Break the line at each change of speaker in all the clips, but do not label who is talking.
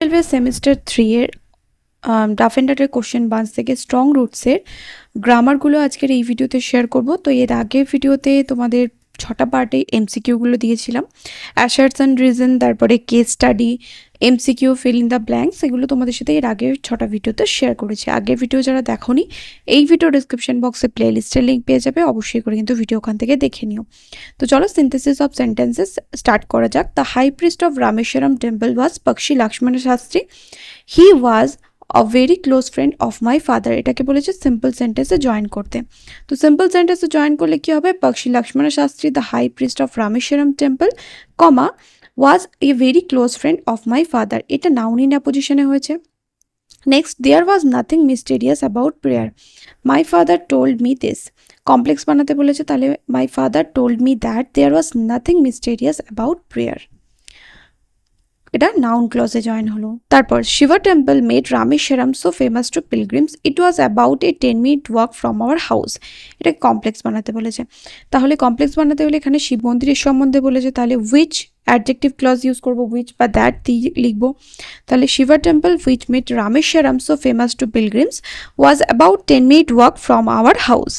12 semester 3 এর Duff and ডাটের question buns থেকে strong রুটসের গ্রামারগুলো আজকের এই ভিডিওতে শেয়ার করব। তো এর আগের ভিডিওতে তোমাদের 6টা পার্টে এমসিকিউগুলো দিয়েছিলাম, অ্যাসার্টস অ্যান্ড রিজন, তারপরে case study, MCQ, fill in the blanks, এগুলো তোমাদের সাথে এর আগের 6টা ভিডিওতে শেয়ার করেছি। আগের ভিডিও যারা দেখোনি, এই ভিডিও ডিসক্রিপশন বক্সে প্লেলিস্টের লিঙ্ক পেয়ে যাবে, অবশ্যই করে কিন্তু ভিডিও ওখান থেকে দেখে নিও। তো চলো সিনথেসিস অফ সেন্টেন্সেস স্টার্ট করা যাক। The high priest of Rameswaram temple was Pakshi Lakshmana Shastri. He was a very close friend of my father। এটাকে বলেছে সিম্পল সেন্টেন্সে জয়েন করতে। তো সিম্পল সেন্টেন্সে জয়েন করলে কি হবে? Pakshi Lakshmana Sastry the high priest of Rameswaram temple, comma, was a very close friend of my father. এটা নাউন ইন অ্যাপোজিশনে হয়েছে। Next, there was nothing mysterious about prayer, my father told me this. Complex বানাতে বলেছে, তাহলে my father told me that there was nothing mysterious about prayer. এটা noun ক্লজে join হলো। তারপর Shiva temple made Rameswaram so famous to pilgrims, it was about a 10-minute walk from our house. এটা complex বানাতে বলেছে, তাহলে কমপ্লেক্স বানাতে হলে এখানে শিব মন্দিরের সম্বন্ধে বলেছে, তাহলে উইচ অ্যাডজেক্টিভ ক্লজ ইউজ করবো, উইচ বা দ্যাট দিয়ে লিখবো। তাহলে Shiva temple which made Rameswaram so famous to pilgrims was about 10-minute walk from our house.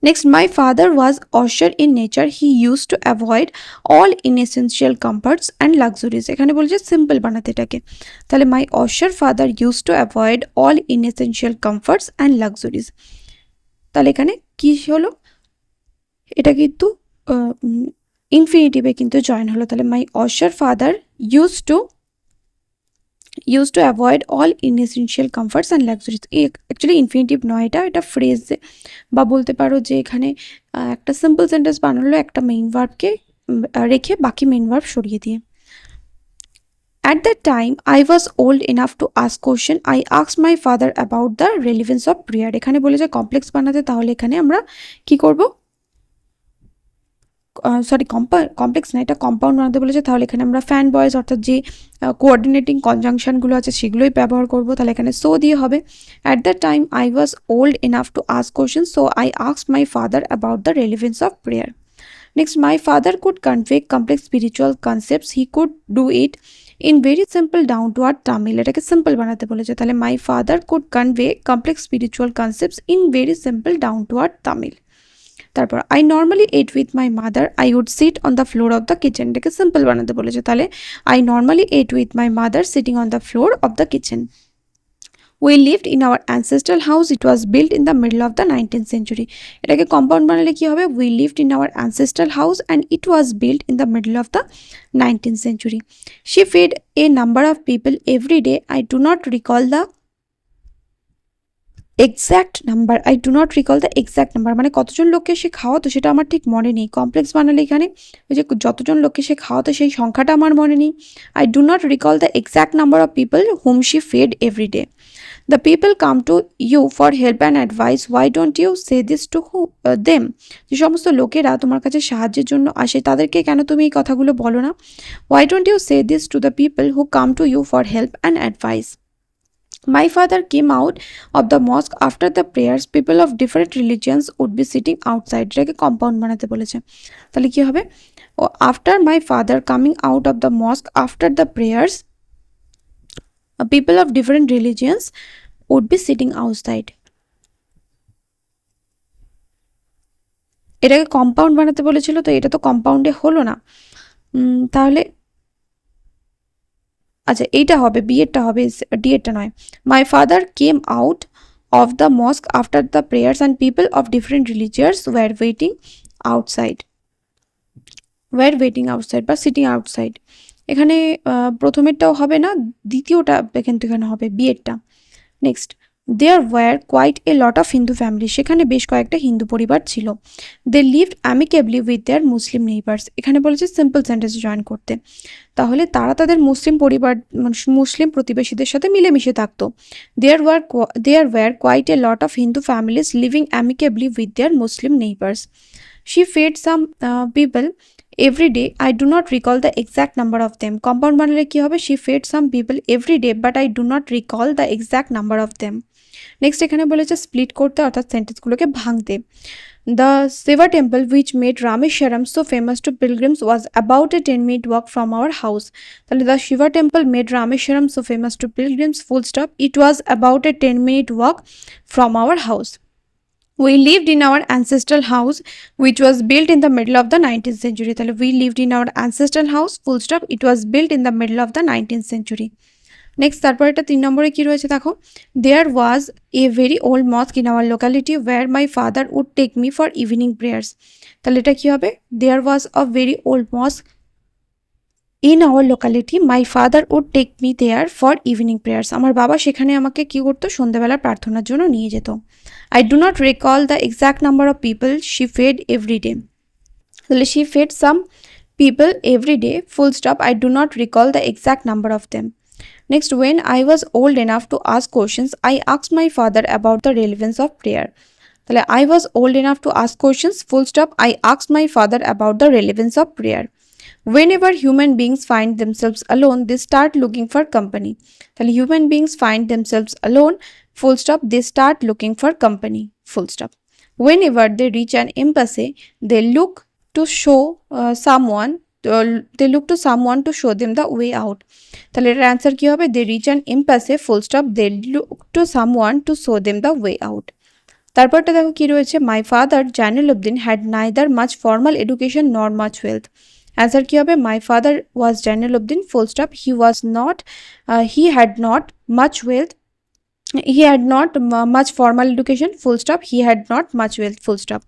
Next, my father was austere in nature. He used to avoid all inessential comforts and luxuries. এখানে বলছে simple বানাতে এটাকে, তাহলে my austere father used to avoid all inessential comforts and luxuries। তাহলে এখানে কি হলো? এটা কিন্তু ইনফিনিটিভে কিন্তু জয়েন হলো। তাহলে my austere father used to avoid all inessential comforts and luxuries। Actually infinitive নয়, এটা ফ্রেজ, বা বলতে পারো যে এখানে একটা সিম্পল সেন্টেন্স বানালো একটা মেইন ভার্বকে রেখে বাকি মেইন ভার্ব সরিয়ে দিয়ে। At that time I was old enough to ask question. I asked my father about the relevance of prayer। এখানে বলেছে কমপ্লেক্স বানাতে, তাহলে এখানে আমরা কি করব? সরি, কমপ্লেক্স না, এটা কম্পাউন্ড বানাতে বলেছে, তাহলে এখানে আমরা ফ্যান বয়েজ অর্থাৎ যে কোঅর্ডিনেটিং কনজাংশনগুলো আছে সেগুলোই ব্যবহার করব। তাহলে এখানে সো দিয়ে হবে। At the time I was old enough to ask question, so I asked my father about the relevance of prayer. Next, my father could convey complex spiritual concepts, he could do it in very simple down to earth Tamil. এটাকে simple বানাতে বলেছে, তাহলে my father could convey complex spiritual concepts in very simple down to earth Tamil. তারপর I normally ate with my mother, I would sit on the floor of the kitchen. এটাকে simple বানাতে বলেছে, তাহলে I normally ate with my mother sitting on the floor of the kitchen. We lived in our ancestral house, it was built in the middle of the 19th century। এটাকে compound বানালে কি হবে? We lived in our ancestral house and it was built in the middle of the 19th century। She fed a number of people every day, I do not recall the exact number, I do not recall the exact number, মানে কতজন লোককে সে খাওয়াতো সেটা আমার ঠিক মনে নেই। Complex বানালে এখানে ওই যে যতজন লোককে সে খাওয়াতো সেই সংখ্যাটা আমার মনে নেই। I do not recall the exact number of people whom she fed every day. The people come to you for help and advice, why don't you say this to them. যে সমস্ত লোকেরা তোমার কাছে সাহায্যের জন্য আসে তাদেরকে কেন তুমি এই কথাগুলো বলো না? Why don't you say this to the people who come to you for help and advice. My father came out of the mosque after the prayers. People of different religions would be sitting outside। এটাকে compound বানাতে বলেছে, তাহলে কি হবে? After my father coming out of the mosque after the prayers, people of different religions would be sitting outside। এটাকে compound বানাতে বলেছিল, তো এটা তো কম্পাউন্ডে হলো না, তাহলে আচ্ছা এইটা হবে, বিয়েরটা হবে, ডিএরটা নয়। My father came out of the mosque after the prayers and people of different religious were waiting outside, বা সিটিং আউটসাইড। এখানে প্রথমেরটাও হবে না, দ্বিতীয়টা এখানে হবে, বিয়েরটা। Next, there were quite a lot of Hindu family, সেখানে বেশ কয়েকটা হিন্দু পরিবার ছিল। They lived amicably with their Muslim neighbours. এখানে বলেছে সিম্পল সেন্টেন্সে জয়েন করতে, তাহলে তারা তাদের মুসলিম প্রতিবেশীদের সাথে মিলেমিশে থাকতো। There were quite a lot of Hindu families living amicably with their Muslim neighbours. She fed some people every day, I do not recall the exact number of them. Compound বানালে কি হবে? She fed some people every day but I do not recall the exact number of them. Next এখানে বলেছে split করতে অর্থাৎ সেন্টেন্সগুলোকে ভাঙতে। The Shiva temple which made Rameshwaram so famous to pilgrims was about a 10-minute walk from our house. তাহলে the Shiva temple made Rameshwaram so famous to pilgrims full stop. It was about a 10-minute walk from our house. We lived in our ancestral house which was built in the middle of the 19th century. তাহলে we lived in our ancestral house full stop. It was built in the middle of the 19th century. Next তারপর এটা 3 নম্বরে কি রয়েছে দেখো, there was a very old mosque in our locality where my father would take me for evening prayers. তাহলে এটা কি হবে, there was a very old mosque in our locality my father would take me there for evening prayers. আমার বাবা সেখানে আমাকে কি করতো, সন্ধ্যাবেলা প্রার্থনার জন্য নিয়ে যেত। I do not recall the exact number of people she fed every day. তাহলে she fed some people every day full stop. I do not recall the exact number of them. Next, when I was old enough to ask questions, I asked my father about the relevance of prayer. তাহলে I was old enough to ask questions, full stop. I asked my father about the relevance of prayer. Whenever human beings find themselves alone, they start looking for company. তাহলে human beings find themselves alone, full stop. They start looking for company, full stop. Whenever they reach an impasse, they look to show someone. They look to someone to show them the way out. তাহলে এর answer কি হবে, they reach an impasse full stop they look to someone to show them the way out. তারপরটা দেখো কি রয়েছে, my father Jainulabdeen had neither much formal education nor much wealth. Answer কি হবে, my father was Jainulabdeen full stop he was not he had not much wealth he had not much formal education full stop he had not much wealth full stop.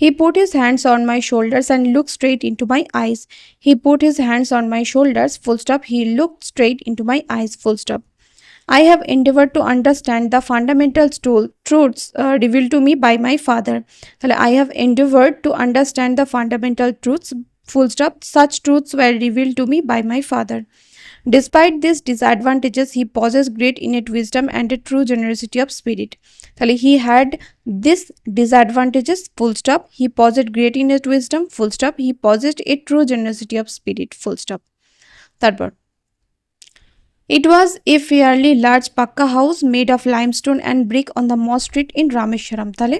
He put his hands on my shoulders and looked straight into my eyes. He put his hands on my shoulders full stop he looked straight into my eyes full stop. I have endeavored to understand the fundamental truths revealed to me by my father. I have endeavored to understand the fundamental truths full stop such truths were revealed to me by my father. Despite these disadvantages, he possessed great innate wisdom and a true generosity of spirit. He had these disadvantages, full stop. He possessed great innate wisdom, full stop. He possessed a true generosity of spirit, full stop. Third, it was a fairly large Pakka house made of limestone and brick on the Moss Street in Rameshwaram. তাহলে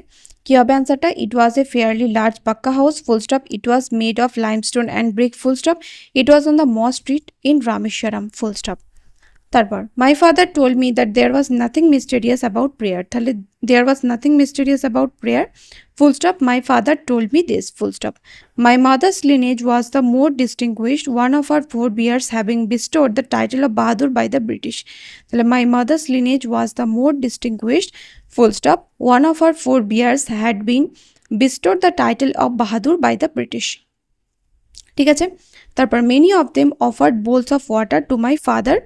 কি হবে অ্যান্সারটা, it was a fairly large Pakka house, full stop. It was made of limestone and brick, full stop. It was on the Moss Street in Rameshwaram, full stop. তারপর my father told me that there was nothing mysterious about prayer. তাহলে there was nothing mysterious about prayer full stop my father told me this full stop. My mother's lineage was the more distinguished, one of our forebears having bestowed the title of Bahadur by the British. তাহলে my mother's lineage was the more distinguished, full stop. One of our forebears had been bestowed the title of Bahadur by the British. ঠিক আছে, তারপর many of them offered bowls of water to my father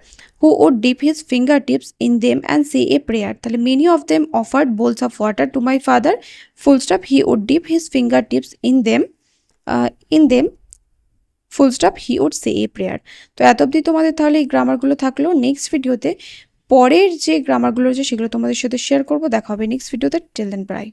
who would dip his fingertips in them and say a prayer. তাহলে many of them offered bowls of water to my father, full stop. He would dip his fingertips in them full stop. He would say a prayer. তো এত অবধি তোমাদের তাহলে এই গ্রামারগুলো থাকলো। Next ভিডিওতে পরের যে গ্রামারগুলো আছে সেগুলো তোমাদের সাথে শেয়ার করবো। দেখা হবে নেক্সট ভিডিওতে। Till then by.